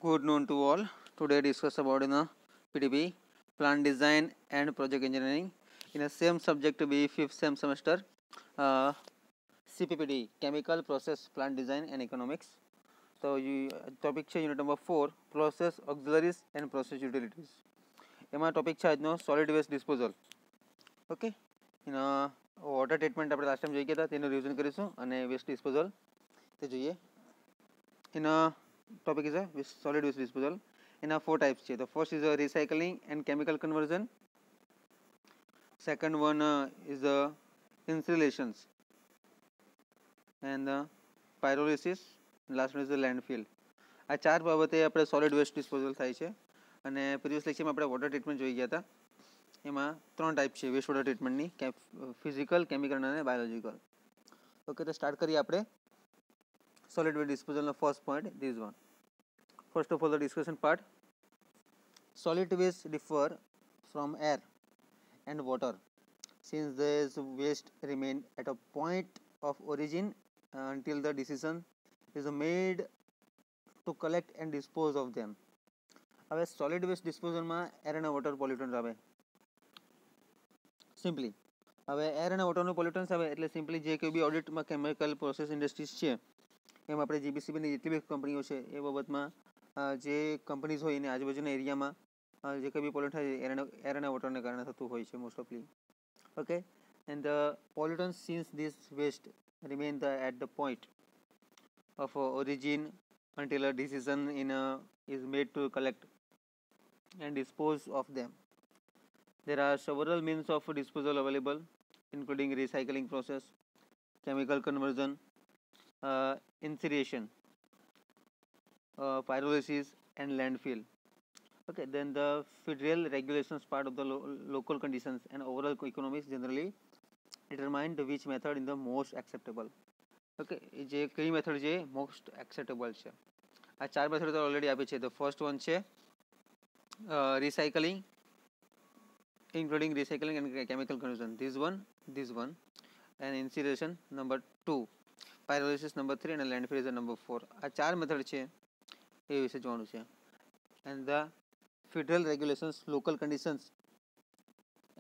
Good noon to all. Today discuss about PDB, plant design and project engineering. In the same subject to be fifth sem semester, uh, CPPD, chemical process plant design and economics. So you topic છે unit number 4, process auxiliaries and process utilities. એમાં topic છે આજનો solid waste disposal. Okay, એના water treatment આપણે last time જોઈ ગયા હતા તેનું રિવિઝન કરીશું અને વેસ્ટ ડિસ્પોઝલ તે જોઈએ. એના topic is a solid waste disposal. In a four types. The first is a recycling and chemical conversion. Second one is the installations and the pyrolysis. Last one is the landfill. આ ચાર બાબતે આપણે solid waste disposal થાય છે અને previous લેક્ચરમાં આપણે water treatment જોઈ ગયા હતા. એમાં ત્રણ ટાઈપ છે વેસ્ટ વોટર ટ્રીટમેન્ટની, ફિઝિકલ, કેમિકલ અને બાયોલોજિકલ. ઓકે, તો સ્ટાર્ટ કરીએ આપણે solid waste disposal. The first point, this one. First of all, the discussion part. Solid waste differ from air and water since these waste remain at a point of origin until the decision is made to collect and dispose of them. હવે solid waste ડિસ્પોઝલમાં air અને water પોલ્યુટન્સ આવે. Simply હવે air અને વોટરનું પોલ્યુટન્સ આવે એટલે simply જે કોઈ બી ઓડિટમાં chemical process industries છે એમ આપણે જીબીસીબીની જેટલી બી કંપનીઓ છે એ બાબતમાં જે કંપનીઝ હોય એની આજુબાજુના એરિયામાં જે કંઈ બી પોલ્યુટ થાય એર અને વોટરને કારણે થતું હોય છે most awfully. Okay, and the pollutants since this waste remain at the point of origin until a decision is made to collect and dispose of them. There are several means of disposal available, including recycling process, chemical conversion, incineration, pyrolysis, and landfill. Okay, then the federal regulations part of the local conditions and overall economics generally determine which method is the most acceptable. Okay, જે કઈ method છે most acceptable છે. આ ચાર method તો already આપી છે. The first one છે recycling, including recycling and chemical conversion. This one, and incineration number 2, pyrolysis number 3 and landfill is number 4. આ ચાર મેથડ છે એ વિશે જોવાનું છે. and the federal regulations, local conditions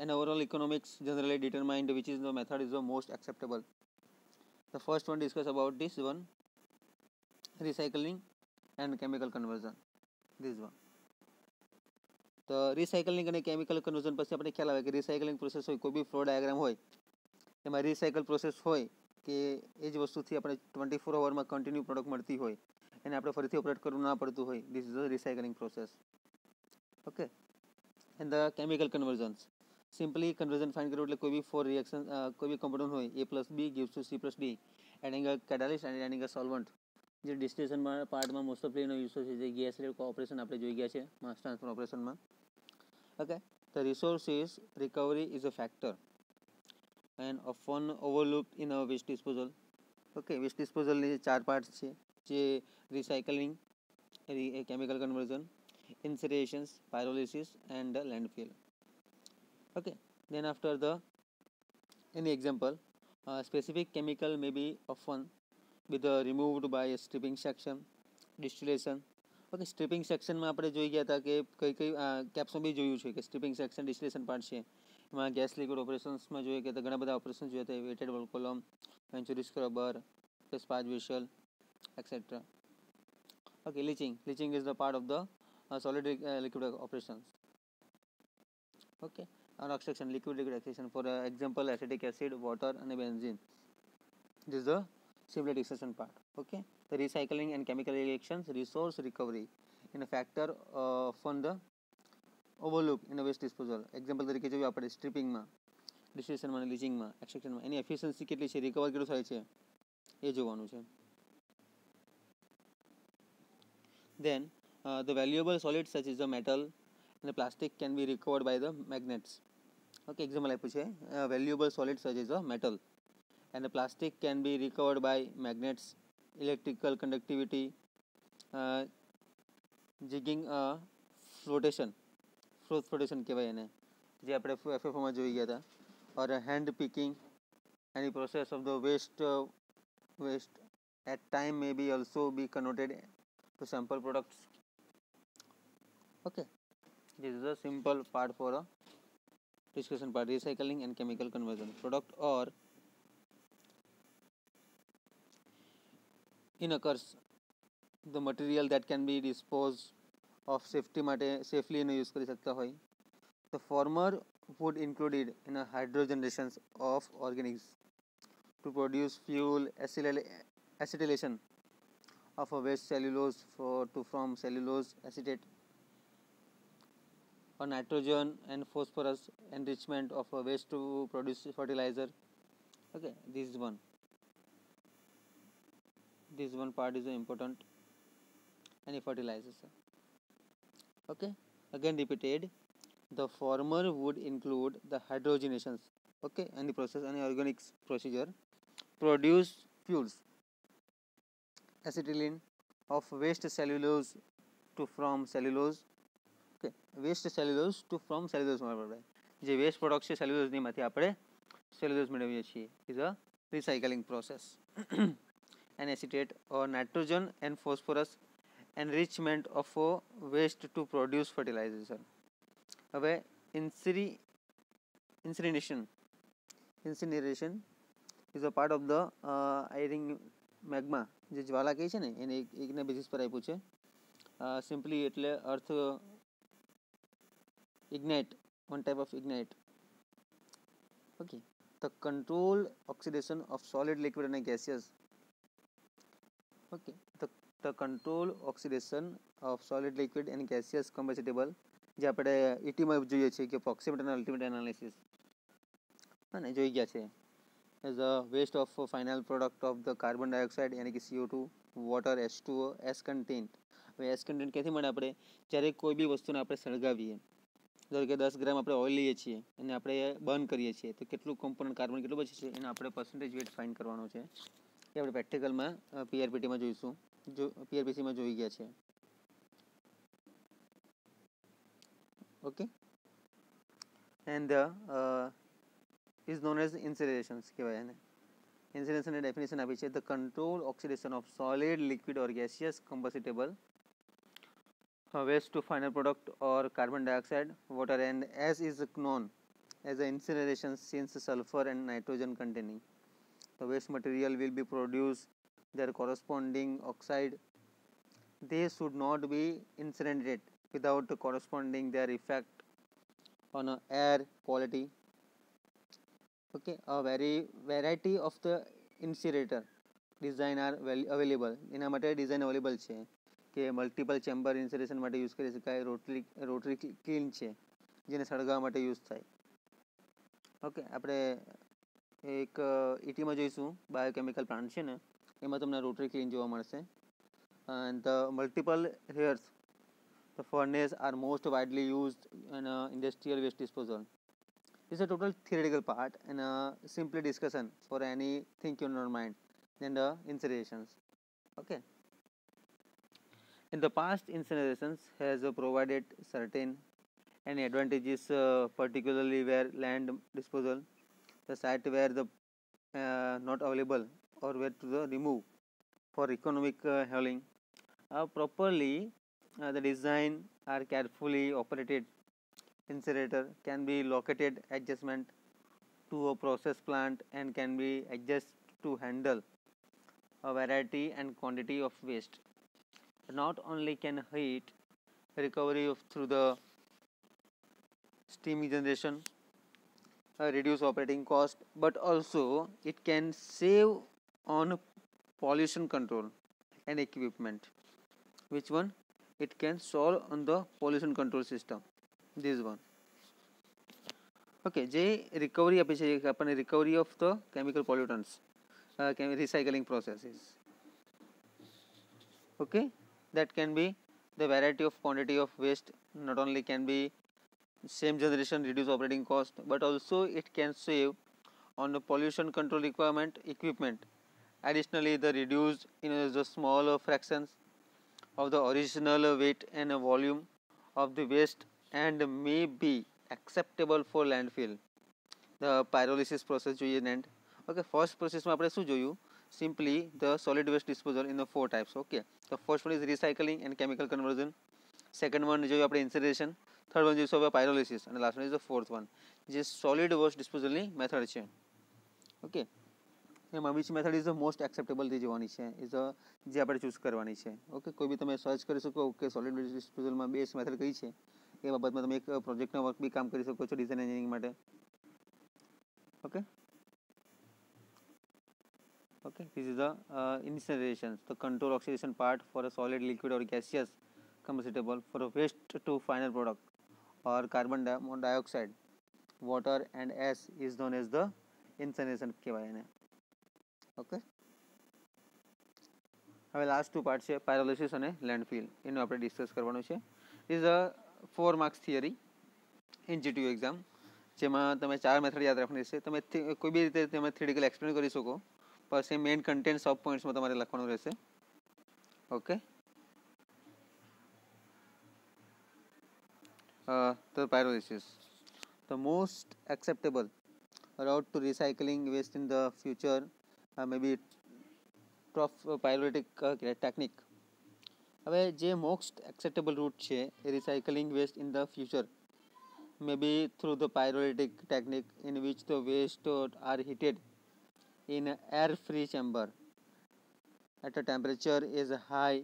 and overall economics generally determine which is the method is the most acceptable. The first one discuss about this one, recycling and chemical conversion. This one. તો recycling અને chemical conversion પછી આપણે ખ્યાલ આવે કે recycling process હોય, કોઈ બી flow diagram હોય એમાં રિસાયકલ પ્રોસેસ હોય કે એ જ વસ્તુથી આપણે 24 અવરમાં કન્ટિન્યુ પ્રોડક્ટ મળતી હોય એને આપણે ફરીથી ઓપરેટ કરવું ના પડતું હોય. This is the recycling process. Okay, and the chemical conversions, simply conversion find કરવું એટલે કોઈ બી ફોર રિએક્શન, કોઈ બી કમ્પાઉન્ડ હોય A+B gives to C+D, adding a catalyst and adding a solvent. જે ડિસ્ટિલેશન પાર્ટમાં મોસ્ટ ઓફ એનો યુઝ છે, જે gas operation આપણે જોઈ ગયા છે માસ ટ્રાન્સફર ઓપરેશનમાં. Okay, the resources recovery is a factor and often overlooked in our waste disposal. Okay, waste disposal ની ચાર પાર્ટ્સ છે, જે recycling, chemical conversion, incineration, pyrolysis and landfill. Okay, then after the any example, specific chemical may be often be removed by a stripping section, distillation. Okay, stripping સેક્શનમાં આપણે જોઈ ગયા હતા કે કઈ કઈ કેપ્સમાં બી જોયું છે કે સ્ટ્રીપિંગ સેક્શન ડિસ્ટિલેશન પાર્ટ છે એમાં ગેસ લિક્વિડ ઓપરેશન્સમાં જોઈએ કે ઘણા બધા ઓપરેશન જોયા હતા, wetted column, venturi scrubber, sparge vessel etcetera. Okay, leaching is the part of the solid liquid operations. Okay, oxidation, liquid oxidation, for example acetic acid, water અને benzene. This the simply discussion part. Okay, the recycling and chemical reactions, resource recovery in a factor from the overlook in a waste disposal. Example તરીકે જોઈએ આપણે સ્ટ્રીપિંગમાં, ડિસ્ટિલેશનમાં અને લીચિંગમાં, એક્સટ્રેક્શનમાં એની efficiency કેટલી છે, recover કેટલું થાય છે એ જોવાનું છે. Then the valuable solids such as the metal and the plastic can be recovered by the magnets. Okay, example આપ્યું છે, valuable solids such as the metal and the plastic can be recovered by magnets, electrical conductivity, jigging, flotation કહેવાય એને, જે આપણે FFOમાં જોઈ ગયા હતા, or hand picking. Any process of the waste at time may be also be converted to sample products. Okay, this is a simple part for a discussion part. Recycling and chemical conversion. Product or in occurs the material that can be disposed of safety માટે safely એને use કરી શકતા હોય. The former would include in a hydrogenation of organics to produce fuel, acetylation of a waste cellulose from cellulose acetate, or nitrogen and phosphorus enrichment of a waste to produce fertilizer. Okay, this one part is important. Any fertilizers. Okay, again repeated. The former would include the hydrogenations. Okay, any process, any organics procedure produce fuels, acetylene of waste cellulose to from cellulose. Okay, waste cellulose to from cellulose મળે. જે waste product છે cellulose ની માંથી આપણે cellulose મેળવીએ છીએ. is a recycling process. An acetate or nitrogen and phosphorus enrichment of waste to produce fertilization. હવે incineration is a part of the I think magma જે જ્વાલા કહે છે ને એને એકના બેસિસ પર આપ્યું છે. સિમ્પલી એટલે અર્થ ignite, one type of ignite. Okay, the controlled oxidation of solid, liquid and gaseous. Okay, the control oxidation of solid, liquid and gaseous combustible જે આપણે ET માં જોઈએ છીએ કે proximate and ultimate analysis અને જોઈ ગયા છે. as a waste of final product of the carbon dioxide यानी कि CO2, water, H2O, S content. હવે S content ક્યાંથી મળે? આપણે જ્યારે કોઈ બી વસ્તુને આપણે સળગાવીએ, ધારો કે 10 ગ્રામ આપણે ઓઇલ લઈએ છીએ અને આપણે બર્ન કરીએ છીએ તો કેટલું કોમ્પોનન્ટ કાર્બન કેટલું બચે છે એને આપણે પર્સન્ટેજ વેટ ફાઇન્ડ કરવાનો છે. એ આપણે પ્રેક્ટિકલમાં PRPTમાં જોઈશું, PRPCમાં જોઈ ગયા છે. Okay, and is known as incineration કહેવાય એને. ઇન્સિનરેશનની ડેફિનેશન આપી છે. The control oxidation of solid, liquid or gaseous combustible waste to final product or carbon dioxide, water, and as is known as a incineration since sulfur and nitrogen containing. The waste material will be produced their corresponding oxide. They should not be incinerated without corresponding their effect on air quality. Okay, a variety of the incinerator design are available. એના માટે design available છે કે multiple chamber ઇન્સિનરેશન માટે use કરી શકાય. Rotary clean છે જેને સળગાવવા માટે યુઝ થાય. ઓકે, આપણે એક ET માં જોઈશું બાયોકેમિકલ પ્લાન્ટ છે ને એમાં તમને રોટરી ક્લીન જોવા મળશે. and the multiple here's the furnace are most widely used in industrial waste disposal. It's a total theoretical part and a simple discussion for anything in your mind than the incinerations. Okay, in the past incinerations has provided certain and advantages, particularly where land disposal, the site where the not available or where to the remove for economic hauling. Properly the design are carefully operated incinerator can be located adjustment to a process plant and can be adjusted to handle a variety and quantity of waste. Not only can heat recovery through the steam generation reduce operating cost, but also it can save on pollution control and equipment. Which one? It can solve on the pollution control system. This one. Okay, જે recovery આપે છે આપણને recovery of the chemical pollutants, recycling processes. Okay, that can be the variety of quantity of waste. Not only can be same generation reduce operating cost, but also it can save on the pollution control requirement equipment. Additionally, the reduced in the smaller fractions of the original weight and volume of the waste and may be acceptable for landfill. The pyrolysis process જોઈએ ને. Okay, first process માં આપણે શું જોયું? Simply the solid waste disposal in the 4 types. Okay, the first one is recycling and chemical conversion. Second one જોયું આપણે ઇન્સિનરેશન, third one જોઈશું હવે પાયરોલિસિસ, અને last one is the fourth one જે સોલિડ વેસ્ટ ડિસ્પોઝલની મેથડ છે. ઓકે, એમાં which method is the most acceptable તે જોવાની છે, ઇઝ જે આપણે ચૂઝ કરવાની છે. ઓકે, કોઈ બી તમે સર્ચ કરી શકો કે સોલિડ વેસ્ટ ડિસ્પોઝલમાં બેસ્ટ મેથડ કઈ છે, એ બાબતમાં તમે એક પ્રોજેક્ટના વર્ક બી કામ કરી શકો છો ડિઝાઇન એન્જિનિયરિંગ માટે. Okay, okay, this is the incineration, the control oxidation part for a solid, liquid or gaseous combustible for a waste to final product or carbon dioxide, water and ash is known as the incineration કહેવાય એને. Okay, હવે last two part છે પાયરોલિસિસ અને landfill, એનું આપણે discuss કરવાનું છે. Is a 4 marks theory in GTU exam, જેમાં તમે 4 મેથડ યાદ રાખવાની છે. તમે કોઈ બી રીતે તમે થિયરિટિકલ એક્સપ્લેન કરી શકો, પછી મેઇન કન્ટેન્ટ સબ પોઈન્ટ્સમાં તમારે લખવાનું રહેશે. Okay, the pyrolysis, the most acceptable route to recycling waste in the future, maybe pyrolytic technique. હવે જે મોસ્ટ એક્સેપ્ટેબલ રૂટ છે recycling waste in the future, maybe through the pyrolytic technique in which the waste are heated in an air-free chamber at a temperature is high,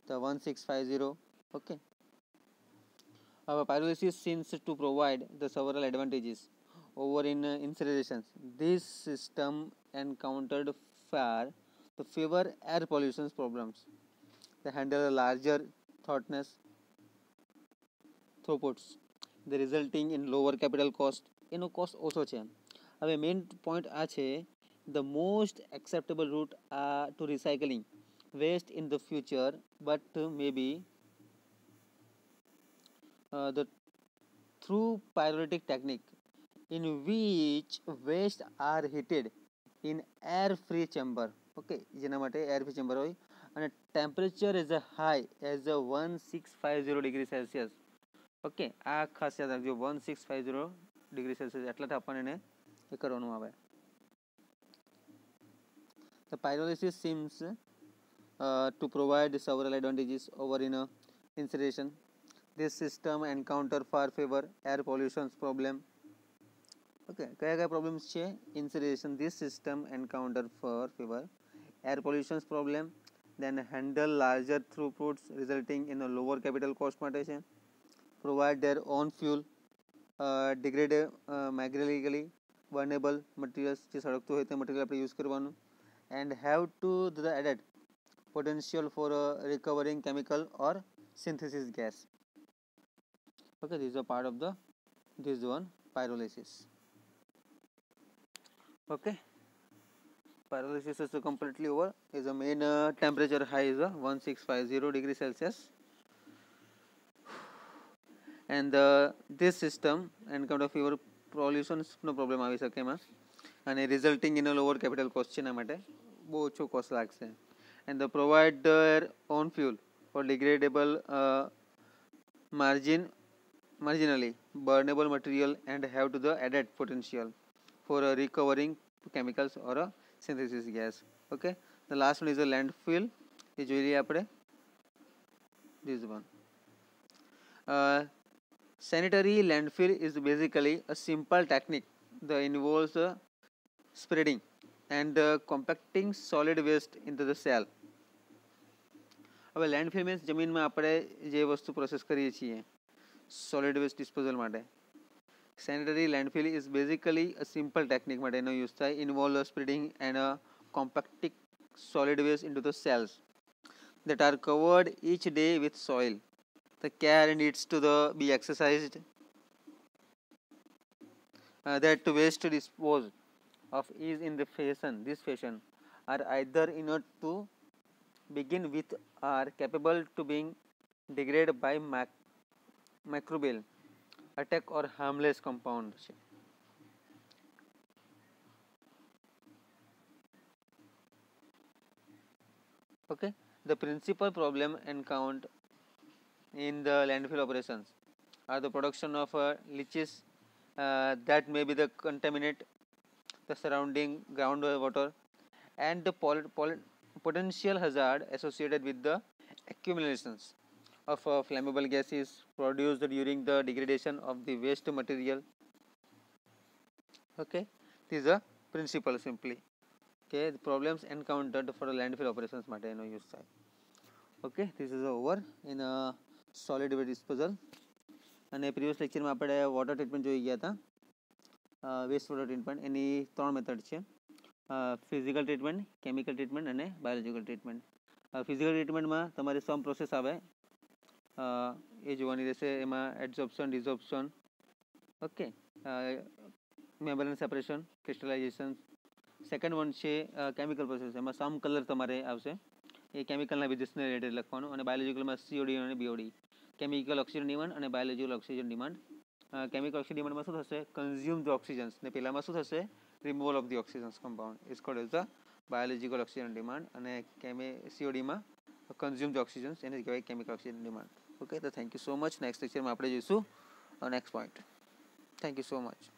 the 1650. Okay, pyrolysis seems to provide the several advantages over in incineration. This system encountered far the fewer air pollution problems. They handle a larger throughputs, the resulting in lower capital cost. એનો cost ઓછો છે. હવે main point આ છે, the most acceptable route to recycling waste in the future, but maybe the through pyrolytic technique in which waste are heated in air free chamber. Okay, જેના માટે air free chamber હોય અને temperature is a high as a 1650 degree Celsius. Okay, આ ખાસ યાદ રાખજો, 1650 degree Celsius એટલા તાપમાને એને એ કરવાનું આવે. The pyrolysis seems to provide several advantages over in incineration. This system encounter far fewer air pollution problem. Okay, કયા problems છે incineration? This system encounter far fewer air pollution problem, then handle larger throughputs resulting in a lower capital cost માટે છે. Provide their own fuel, degrade mechanically burnable materials, જે સળગતું હોય તે material આપણે use કરવાનું, and have to the added potential for recovering chemical or synthesis gas. Okay, this is a part of this one pyrolysis. Okay, pyrolysis is completely over. Is the main temperature high is 1650 degree Celsius, and this system encounter fewer pollutions no problem આવી શકે એમાં, અને resulting in a lower capital cost છે એના માટે બહુ ઓછો cost લાગશે. and they provide their own fuel for degradable marginally burnable material and have to the added potential for recovering chemicals or synthesis gas. Okay, the last one is a landfill. એ જોઈ લઈએ આપણે. This one sanitary landfill is basically a simple technique that involves spreading and compacting solid waste into the cell. હવે landfill means જમીનમાં આપણે જે વસ્તુ process કરીએ છીએ સોલિડ વેસ્ટ ડિસ્પોઝલ માટે. Sanitary landfill is basically a simple technique માટે એનો યુઝ થાય. Involve spreading and compacting solid waste into the cells that are covered each day with soil. The care needs to be exercised that waste disposed of is in the this fashion are either inert to begin with are capable to being degraded by microbial attack or harmless compounds. Okay, the principal problem encountered in the landfill operations are the production of leaches that may be the contaminate the surrounding groundwater and the potential hazard associated with the accumulations of flammable gas is produced during the degradation of the waste material. Okay, this is a principle simply. Okay, the problems encountered for the landfill operations માટે એનો use થાય. Okay, this is over in a solid waste disposal. અને previous લેક્ચરમાં આપણે water treatment જોઈ ગયા હતા. Waste water treatment એની 3 મેથડ છે, ફિઝિકલ ટ્રીટમેન્ટ, કેમિકલ ટ્રીટમેન્ટ અને બાયોલોજિકલ ટ્રીટમેન્ટ. ફિઝિકલ ટ્રીટમેન્ટમાં તમારે સમ પ્રોસેસ આવે એ જોવાની રહેશે. એમાં adsorption, desorption, okay, membrane separation, crystallization. Second one છે કેમિકલ પ્રોસેસ, એમાં સમ કલર તમારે આવશે, એ કેમિકલના બિઝનેસને રિલેટેડ લખવાનું. અને બાયોલોજિકલમાં સીઓડી અને બીઓડી, કેમિકલ ઓક્સિજન ડિમાન્ડ અને biological oxygen demand. Chemical oxygen ડિમાન્ડમાં શું થશે? કન્ઝ્યુમ ધ ઓક્સિજન્સ, ને પેલામાં શું થશે? Removal of the oxygens compound is called as the biological oxygen demand. અને સીઓડીમાં કન્ઝ્યુમ ધ ઓક્સિજન્સ, એને કહેવાય કેમિકલ ઓક્સિજન ડિમાન્ડ. ઓકે, તો thank you so much. Next લેક્ચરમાં આપણે જોઈશું next point. Thank you so much.